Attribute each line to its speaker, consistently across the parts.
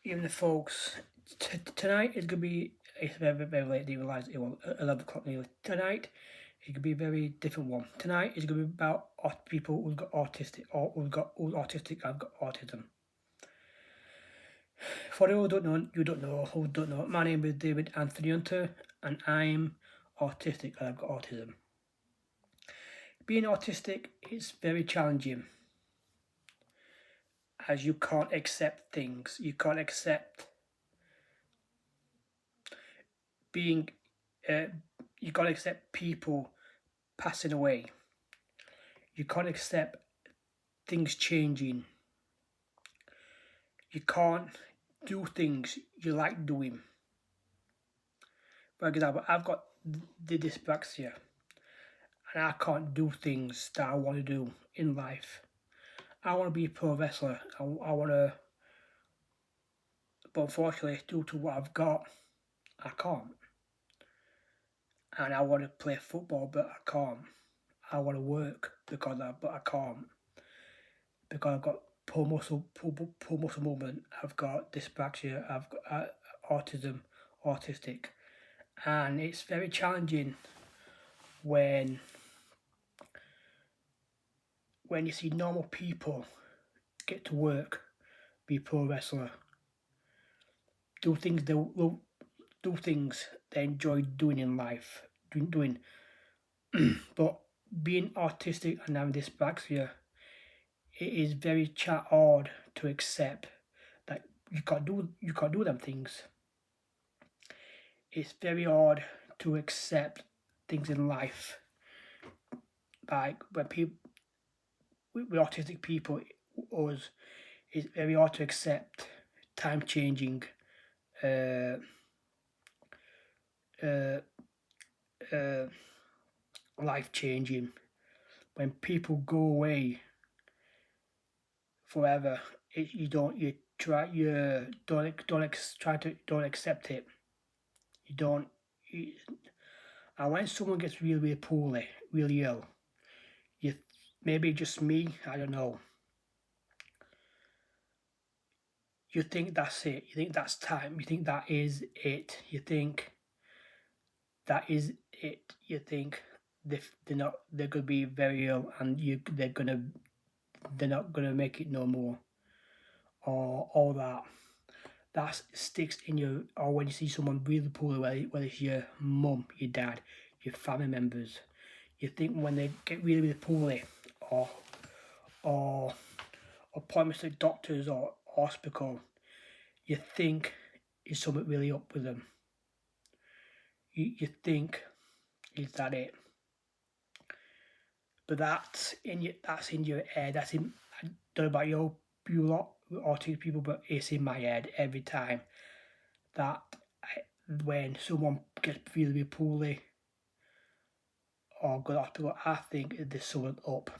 Speaker 1: Even the folks, tonight is going to be, it's very, very late, they realise it will 11 o'clock nearly. Tonight is going to be a very different one. Tonight is going to be about people who've got autistic, or who's autistic and got autism. For those who don't know, who don't know, my name is David Anthony Hunter, and I'm autistic and I've got autism. Being autistic is very challenging, as you can't accept things. You can't accept being, you can't accept people passing away. You can't accept things changing. You can't do things you like doing. For example, I've got the dyspraxia, and I can't do things that I want to do in life. I want to be a pro wrestler. I want to, but unfortunately, due to what I've got, I can't. And I want to play football, but I can't. I want to work but I can't, because I've got poor muscle movement. I've got dyspraxia. I've got autistic, and it's very challenging when you see normal people get to work, be a pro wrestler, do things they love, do things they enjoy doing in life, doing. But being autistic and having dyspraxia, it is very hard to accept that you can't do them things. It's very hard to accept things in life, like when people with autistic people, us, it's very hard to accept time changing, uh, uh, uh, life changing. When people go away forever, you don't accept it. You don't. And when someone gets really, really poorly, really ill, maybe just me, I don't know. You think that's it. You think that's time. You think that is it. You think that is it. You think they're not. They're gonna be very ill, and they're not gonna make it no more, or all that. That sticks in you. Or when you see someone really poorly, whether it's your mum, your dad, your family members, you think when they get really, really poorly, or appointments to doctors or hospital, you think is something really up with them. You think, is that it? But that's in your head. That's in. I don't know about you lot or two people, but it's in my head every time that when someone gets really, really poorly or go to hospital, I think there's something up.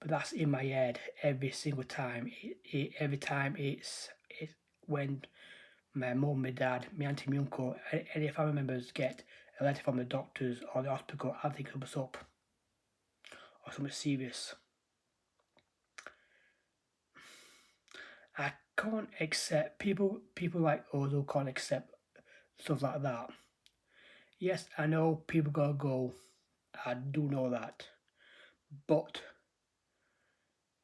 Speaker 1: But that's in my head every single time. Every time it's when my mum, my dad, my auntie, my uncle, any family members get a letter from the doctors or the hospital, I think something's up or something serious. I can't accept people like us who can't accept stuff like that. Yes, I know people gotta go. I do know that, but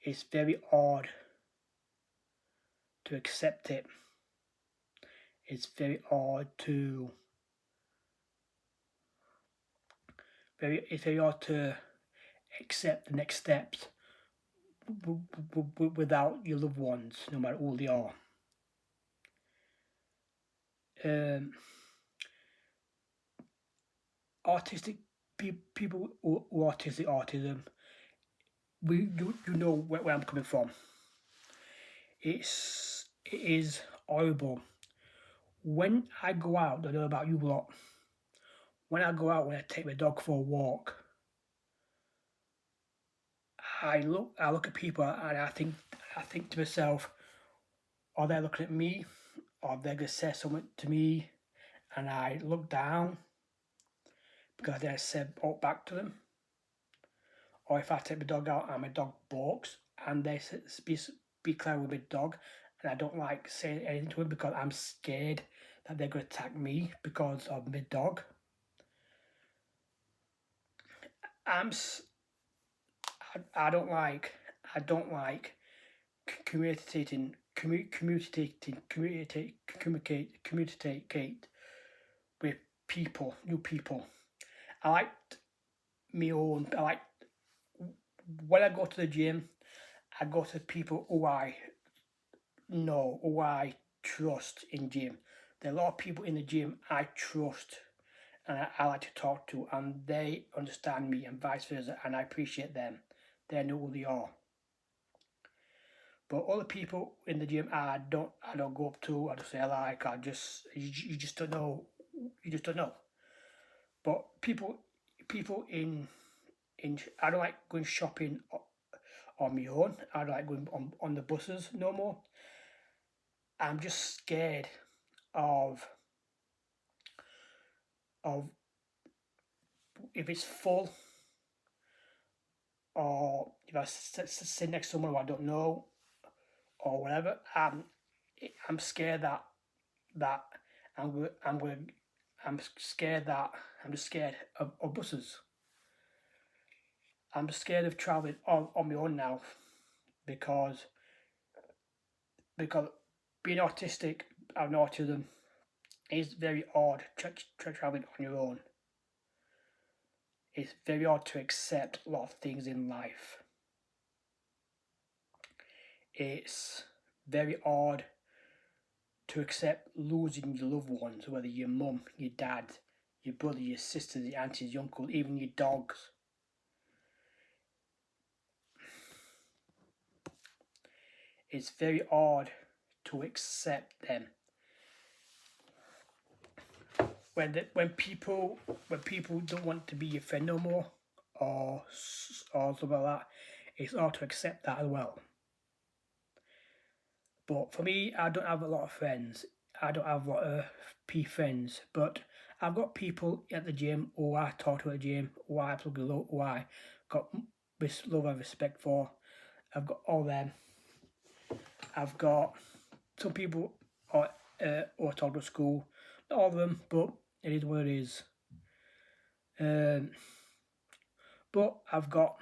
Speaker 1: it's very hard to accept it. It's very hard to accept the next steps without your loved ones, no matter who they are. Autistic people who autism, you know where I'm coming from. It is horrible. When I go out, I don't know about you lot. When I go out, when I take my dog for a walk, I look at people and I think to myself, are they looking at me? Or they're gonna say something to me, and I look down because I said back to them. Or if I take my dog out and my dog barks and they speak loud with my dog, and I don't like saying anything to them because I'm scared that they're going to attack me because of my dog. I'm I don't like communicating communicate with people, new people. I like me own. I like when I go to the gym, I go to people who I know, who I trust in gym. There are a lot of people in the gym I trust and I like to talk to, and they understand me, and vice versa, and I appreciate them. They know who they are. But other people in the gym, I don't go up to. I just say I like. You just don't know. You just don't know. But people in I don't like going shopping on my own. I don't like going on the buses no more. I'm just scared of of if it's full or if I sit next to someone who I don't know or whatever. I'm scared that I'm scared that I'm just scared of buses. I'm just scared of traveling on my own now because because being autistic, having autism, is very hard traveling on your own. It's very hard to accept a lot of things in life. It's very hard to accept losing your loved ones, whether your mum, your dad, your brother, your sister, your aunties, your uncle, even your dogs. It's very hard to accept them. When people don't want to be your friend no more, or something like that, it's hard to accept that as well. But for me, I don't have a lot of friends. I don't have a lot of friends, but I've got people at the gym who I talk to at the gym, who I absolutely love, who I got love and respect for. I've got all them. I've got some people who I talk to at school. Not all of them, but it is what it is. But I've got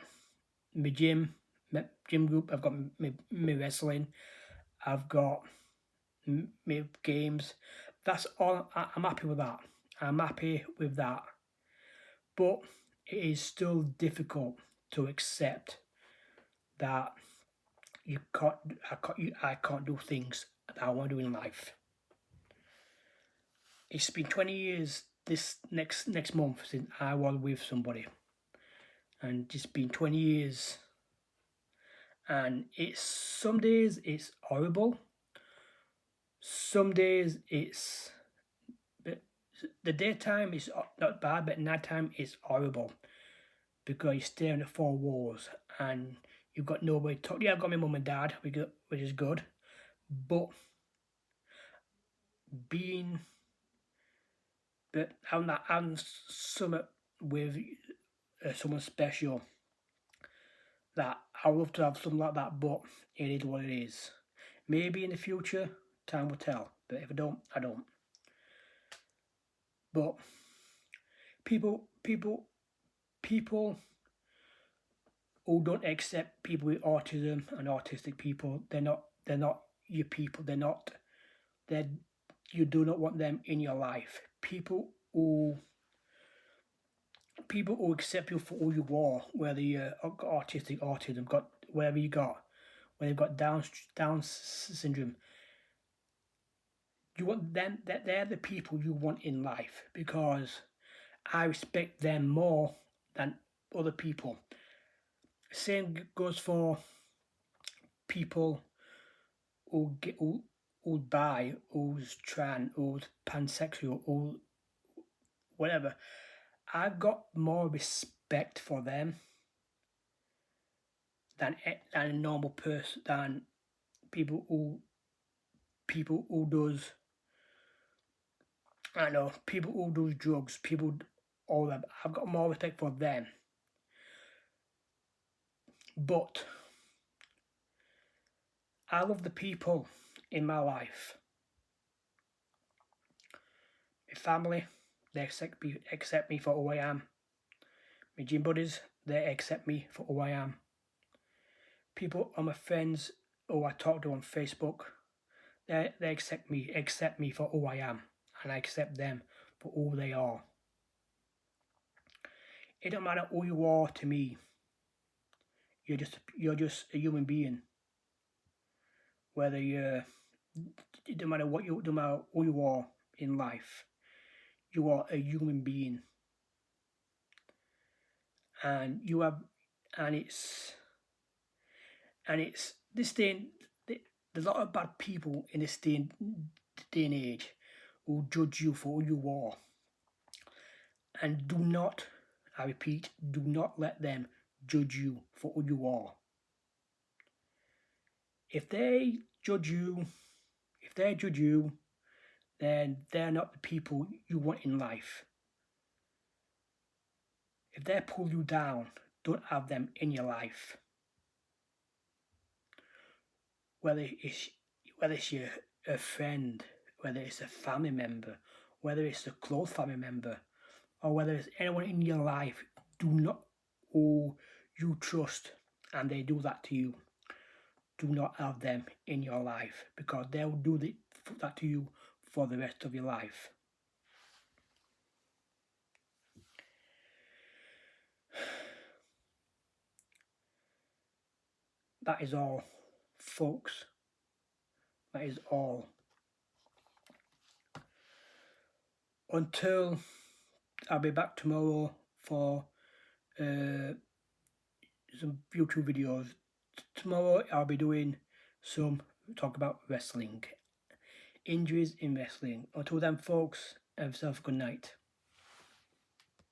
Speaker 1: my gym group. I've got my wrestling. I've got my games. That's all. I'm happy with that. I'm happy with that. But it is still difficult to accept that I can't do things that I want to do in life. It's been 20 years this next month since I was with somebody, and it's been 20 years. And it's some days it's horrible. Some days it's the daytime is not bad, but nighttime is horrible because you're staring at four walls and you've got nobody to talk. Yeah, I've got my mum and dad, which is good, but having something with someone special, that I would love to have something like that, but it is what it is. Maybe in the future, time will tell. But if I don't, I don't. But people who don't accept people with autism and autistic people, they're not your people. You do not want them in your life. People who accept you for who you are, whether you're autistic, autism, got whatever you got, when they've got Down syndrome, you want them. That they're the people you want in life because I respect them more than other people. Same goes for people who's bi, who's trans, who's pansexual, who whatever. I've got more respect for them than a normal person, than people who does, I know, people who do drugs, all that. I've got more respect for them. But I love the people in my life. My family, they accept me for who I am. My gym buddies, they accept me for who I am. People are my friends who I talk to on Facebook, they accept me for who I am, and I accept them for who they are. It don't matter who you are to me. You're just a human being. Whether it don't matter what you, no matter who you are in life, you are a human being, and you have, and it's this day. There's a lot of bad people in this day and age who judge you for who you are, and do not, I repeat, do not let them judge you for who you are. If they judge you, then they're not the people you want in life. If they pull you down, don't have them in your life. Whether it's a friend, whether it's a family member, whether it's a close family member, or whether it's anyone in your life, do not, who you trust, and they do that to you, do not have them in your life, because they'll do that to you for the rest of your life. That is all, folks. That is all. Until I'll be back tomorrow for some YouTube videos. Tomorrow I'll be doing some talk about wrestling, injuries in wrestling. Until then, folks, have yourself a good night.